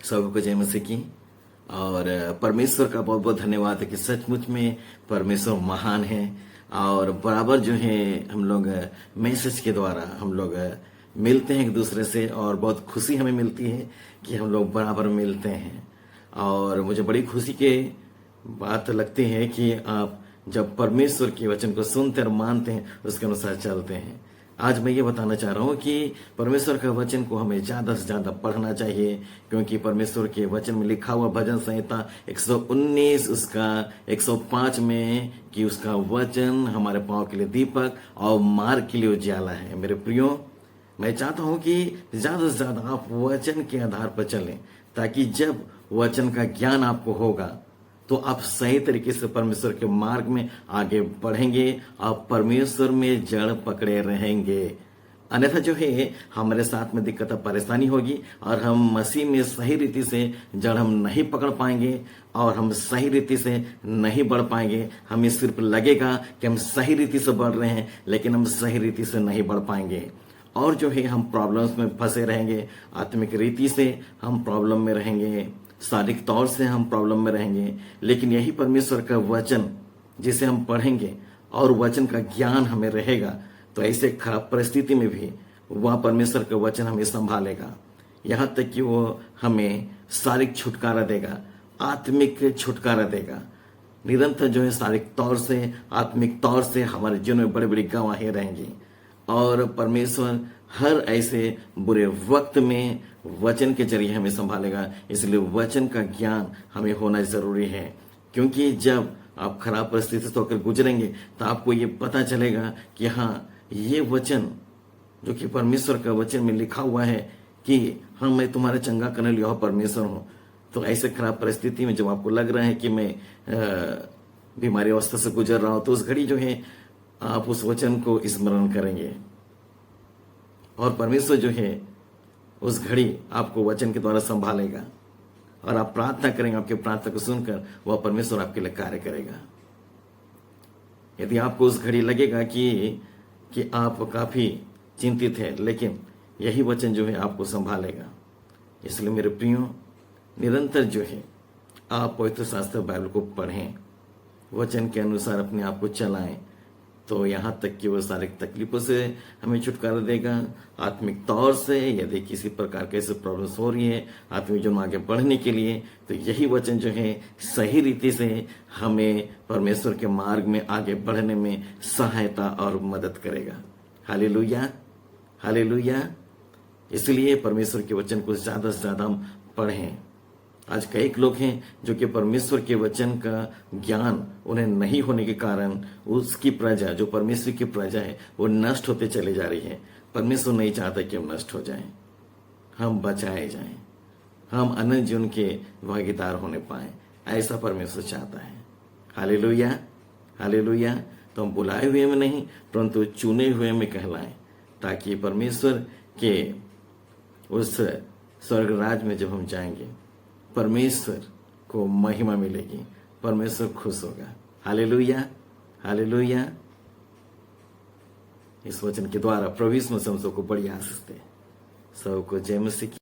सबको जय मसीह की। और परमेश्वर का बहुत बहुत धन्यवाद है कि सचमुच में परमेश्वर महान है। और बराबर जो है हम लोग मैसेज के द्वारा हम लोग मिलते हैं एक दूसरे से, और बहुत खुशी हमें मिलती है कि हम लोग बराबर मिलते हैं। और मुझे बड़ी खुशी की बात लगती है कि आप जब परमेश्वर के वचन को सुनते और मानते हैं, उसके अनुसार चलते हैं। आज मैं ये बताना चाह रहा हूँ कि परमेश्वर का वचन को हमें ज्यादा से ज्यादा पढ़ना चाहिए, क्योंकि परमेश्वर के वचन में लिखा हुआ भजन संहिता 119 उसका 105 में कि उसका वचन हमारे पांव के लिए दीपक और मार्ग के लिए उजियाला है। मेरे प्रियो, मैं चाहता हूं कि ज्यादा से ज्यादा आप वचन के आधार पर चलें, ताकि जब वचन का ज्ञान आपको होगा तो आप सही तरीके से परमेश्वर के मार्ग में आगे बढ़ेंगे, आप परमेश्वर में जड़ पकड़े रहेंगे। अन्यथा जो है हमारे साथ में दिक्कत परेशानी होगी, और हम मसीह में सही रीति से जड़ हम नहीं पकड़ पाएंगे, और हम सही रीति से नहीं बढ़ पाएंगे। हमें सिर्फ लगेगा कि हम सही रीति से बढ़ रहे हैं, लेकिन हम सही रीति से नहीं बढ़ पाएंगे, और जो है हम प्रॉब्लम्स में फंसे रहेंगे। आत्मिक रीति से हम प्रॉब्लम में रहेंगे, शारीरिक तौर से हम प्रॉब्लम में रहेंगे। लेकिन यही परमेश्वर का वचन जिसे हम पढ़ेंगे और वचन का ज्ञान हमें रहेगा, तो ऐसे खराब परिस्थिति में भी वह परमेश्वर का वचन हमें संभालेगा, यहाँ तक कि वो हमें शारीरिक छुटकारा देगा, आत्मिक छुटकारा देगा। निरंतर जो है शारीरिक तौर से, आत्मिक तौर से हमारे जीवन में बड़ी बड़ी गवाही रहेंगी। और परमेश्वर हर ऐसे बुरे वक्त में वचन के जरिए हमें संभालेगा। इसलिए वचन का ज्ञान हमें होना जरूरी है, क्योंकि जब आप खराब परिस्थिति से होकर गुजरेंगे तो आपको ये पता चलेगा कि हाँ, ये वचन जो कि परमेश्वर का वचन में लिखा हुआ है कि हाँ, मैं तुम्हारा चंगा करने लिया परमेश्वर हूं। तो ऐसे खराब परिस्थिति में जब आपको लग रहा है कि मैं बीमारी अवस्था से गुजर रहा हूं, तो उस घड़ी जो है आप उस वचन को स्मरण करेंगे, और परमेश्वर जो है उस घड़ी आपको वचन के द्वारा संभालेगा, और आप प्रार्थना करेंगे। आपके प्रार्थना को सुनकर वह परमेश्वर आपके लिए कार्य करेगा। यदि आपको उस घड़ी लगेगा कि आप काफी चिंतित है, लेकिन यही वचन जो है आपको संभालेगा। इसलिए मेरे प्रियो, निरंतर जो है आप पवित्र शास्त्र बाइबल को पढ़ें, वचन के अनुसार अपने आप को चलाएं, तो यहाँ तक कि वो शारीरिक तकलीफों से हमें छुटकारा देगा। आत्मिक तौर से यदि किसी प्रकार के ऐसे प्रॉब्लम्स हो रही है आत्मिक जीवन में आगे बढ़ने के लिए, तो यही वचन जो है सही रीति से हमें परमेश्वर के मार्ग में आगे बढ़ने में सहायता और मदद करेगा। Hallelujah, hallelujah. इसलिए परमेश्वर के वचन को ज्यादा से ज्यादा हम पढ़ें। आज कई लोग हैं जो कि परमेश्वर के वचन का ज्ञान उन्हें नहीं होने के कारण उसकी प्रजा, जो परमेश्वर की प्रजा है, वो नष्ट होते चले जा रही है। परमेश्वर नहीं चाहता कि हम नष्ट हो जाएं, हम बचाए जाएं, हम अनंत जीवन के भागीदार होने पाए, ऐसा परमेश्वर चाहता है। Hallelujah, hallelujah. तो हम बुलाए हुए में नहीं, परंतु चुने हुए में कहलाएं, ताकि परमेश्वर के उस स्वर्ग राज में जब हम जाएंगे, परमेश्वर को महिमा मिलेगी, परमेश्वर खुश होगा। Hallelujah, hallelujah. इस वचन के द्वारा प्रभु यीशु मसीह हम सबको बड़ी आशीष दे। सबको जय मसीह की।